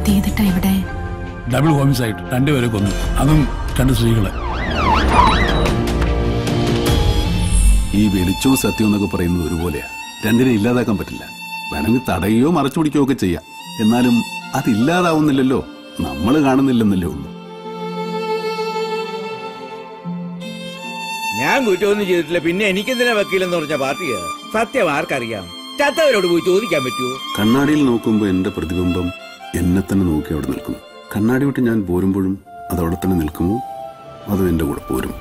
എന്ത് ചെയ്തിട്ടാ ഇവിടെ? ഡബിൾ ഹോമിസൈഡ്, രണ്ടുപേരെ കൊന്നു, അതും 2 സ്ത്രീകളെ. ഈ വെളിച്ചവും സത്യം എന്നൊക്കെ പറയുന്നത് ഒരുപോലെയാ. രണ്ടിനെ ഇല്ലാതാക്കാൻ പറ്റില്ല. വേണമെങ്കിൽ തടയുകയോ മറച്ചു പിടിക്കുകയോ ഒക്കെ ചെയ്യാം. എന്നാലും അതില്ലാതാവുന്നില്ലല്ലോ, നമ്മൾ കാണുന്നില്ലെന്നല്ലേ ഉള്ളൂ. ഞാൻ കുറ്റമൊന്നും ചെയ്തിട്ടില്ല, പിന്നെ എനിക്കെന്തിനാ വക്കീലെന്ന് പറഞ്ഞ പാർട്ടിയാ? സത്യം ആർക്കറിയാം? ചത്തവരോട് പോയി ചോദിക്കാൻ പറ്റുമോ? കണ്ണാടിയിൽ നോക്കുമ്പോൾ എന്റെ പ്രതിബിംബം എന്നെ തന്നെ നോക്കി അവിടെ നിൽക്കുന്നു. കണ്ണാടി വിട്ട് ഞാൻ പോരുമ്പോഴും അതവിടെ തന്നെ നിൽക്കുമോ, അതോ എന്റെ കൂടെ പോരും?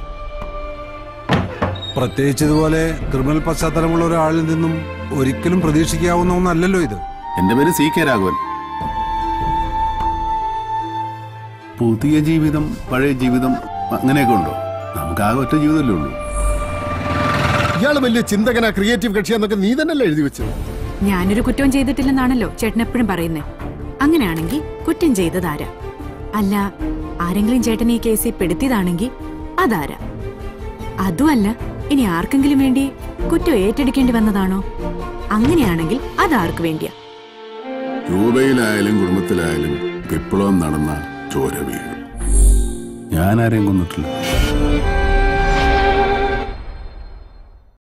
പ്രത്യേകിച്ച് ഇതുപോലെ ക്രിമിനൽ പശ്ചാത്തലമുള്ള ഒരാളിൽ നിന്നും ഒരിക്കലും പ്രതീക്ഷിക്കാവുന്ന ഒന്നല്ലല്ലോ ഇത്. എന്റെ പേര് CK രാഘവൻ. പുതിയ ജീവിതം, പഴയ ജീവിതം അങ്ങനെയൊക്കെ ഉണ്ടോ? നമുക്ക് ആകെ ഒറ്റ ജീവിതമല്ലേ ഉള്ളൂ. ഇയാള് വലിയ ചിന്തകനാ, ക്രിയേറ്റീവ് കക്ഷിയാന്നൊക്കെ നീ തന്നെയല്ലേ എഴുതി വെച്ചത്? ഞാനൊരു കുറ്റവും ചെയ്തിട്ടില്ലെന്നാണല്ലോ ചേട്ടൻ എപ്പോഴും പറയുന്നേ. അങ്ങനെയാണെങ്കിൽ കുറ്റം ചെയ്തതാരാ? അല്ല, ആരെങ്കിലും ചേട്ടൻ ഈ കേസിൽ പെടുത്തിയതാണെങ്കിൽ അതാരാ? അതുമല്ല, ഇനി ആർക്കെങ്കിലും വേണ്ടി കുറ്റം ഏറ്റെടുക്കേണ്ടി വന്നതാണോ? അങ്ങനെയാണെങ്കിൽ അതാർക്ക് വേണ്ടിയാ? രൂപയിലായാലും കുടുംബത്തിലായാലും വിപ്ലവം നടന്ന ചോര വീഴും. ഞാൻ ആരെയും കൊന്നിട്ടില്ല.